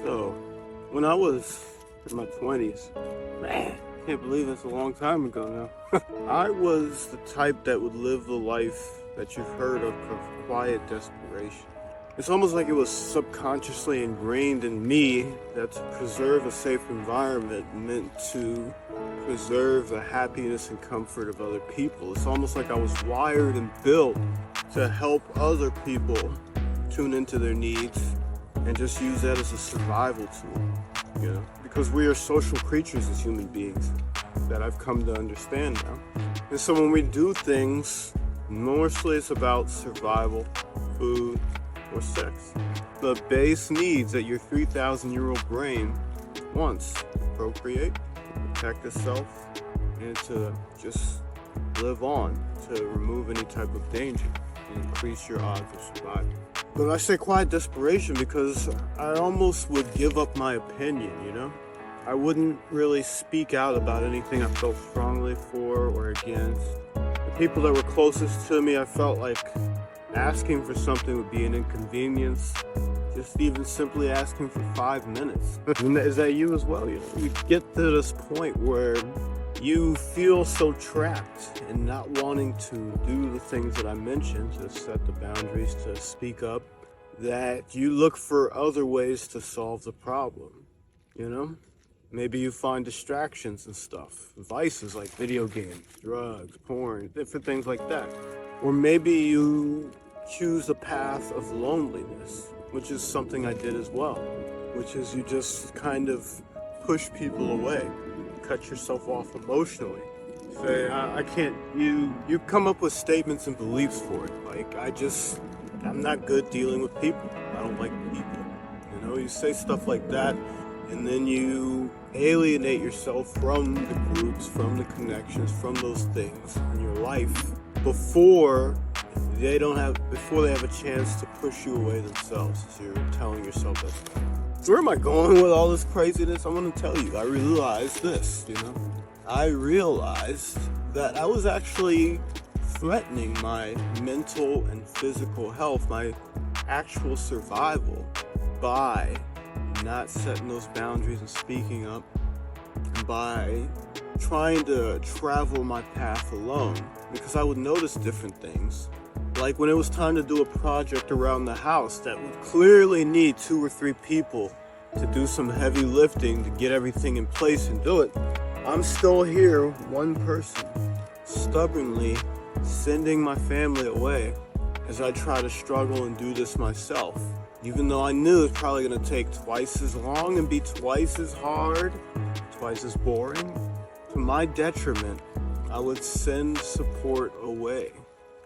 So, when I was in my 20s, man, can't believe it's a long time ago now. I was the type that would live the life that you've heard of quiet desperation. It's almost like it was subconsciously ingrained in me that to preserve a safe environment meant to preserve the happiness and comfort of other people. It's almost like I was wired and built to help other people tune into their needs and just use that as a survival tool, because we are social creatures as human beings that I've come to understand now. And so when we do things, mostly it's about survival, food, or sex. The base needs that your 3,000-year-old brain wants: procreate, protect itself, and to just live on, to remove any type of danger and increase your odds of survival. But I say quiet desperation because I almost would give up my opinion. I wouldn't really speak out about anything I felt strongly for or against. The people that were closest to me, I felt like asking for something would be an inconvenience. Just even simply asking for 5 minutes. Is that you as well? You get to this point where you feel so trapped in not wanting to do the things that I mentioned, to set the boundaries, to speak up, that you look for other ways to solve the problem. Maybe you find distractions and stuff, vices like video games, drugs, porn, different things like that. Or maybe you choose a path of loneliness, which is something I did as well, which is you just kind of push people away, cut yourself off emotionally. Say, I can't, you come up with statements and beliefs for it. Like, I'm not good dealing with people. I don't like people. You say stuff like that, and then you alienate yourself from the groups, from the connections, from those things in your life before they have a chance to push you away themselves. So you're telling yourself that. Where am I going with all this craziness? I'm going to tell you. I realized this, I realized that I was actually threatening my mental and physical health, my actual survival, by not setting those boundaries and speaking up, and by trying to travel my path alone, because I would notice different things. Like when it was time to do a project around the house that would clearly need 2 or 3 people to do some heavy lifting to get everything in place and do it, I'm still here, one person, stubbornly sending my family away as I try to struggle and do this myself. Even though I knew it's probably going to take twice as long and be twice as hard, twice as boring, to my detriment, I would send support away.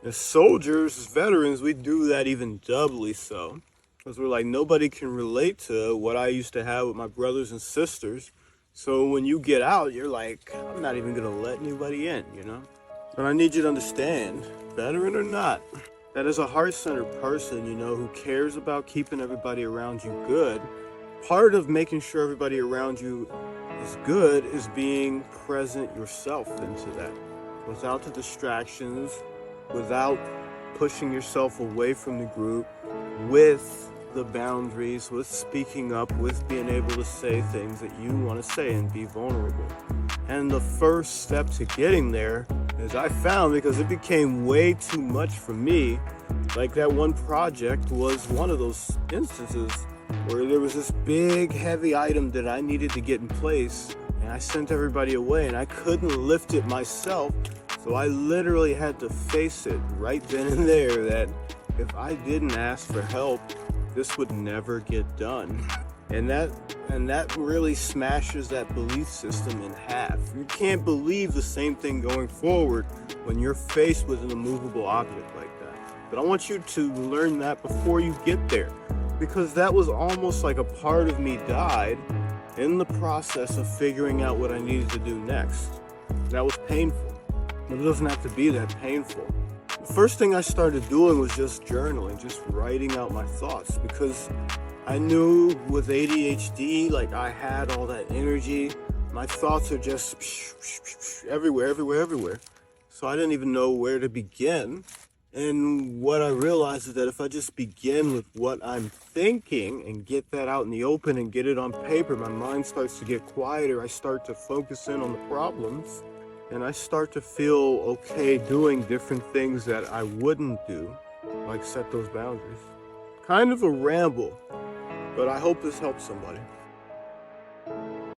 As soldiers, as veterans, we do that even doubly so. Because we're like, nobody can relate to what I used to have with my brothers and sisters. So when you get out, you're like, I'm not even going to let anybody in, But I need you to understand, veteran or not, that as a heart-centered person, who cares about keeping everybody around you good, part of making sure everybody around you is good is being present yourself into that. Without the distractions, without pushing yourself away from the group, with the boundaries, with speaking up, with being able to say things that you want to say and be vulnerable. And the first step to getting there, as I found, because it became way too much for me, like that one project was one of those instances where there was this big, heavy item that I needed to get in place, and I sent everybody away, and I couldn't lift it myself. So I literally had to face it right then and there that if I didn't ask for help, this would never get done. And that really smashes that belief system in half. You can't believe the same thing going forward when you're faced with an immovable object like that. But I want you to learn that before you get there, because that was almost like a part of me died in the process of figuring out what I needed to do next. That was painful. But it doesn't have to be that painful. The first thing I started doing was just journaling, just writing out my thoughts, because I knew with ADHD, like I had all that energy. My thoughts are just everywhere. So I didn't even know where to begin. And what I realize is that if I just begin with what I'm thinking and get that out in the open and get it on paper, my mind starts to get quieter. I start to focus in on the problems, and I start to feel okay doing different things that I wouldn't do, like set those boundaries. Kind of a ramble, but I hope this helps somebody.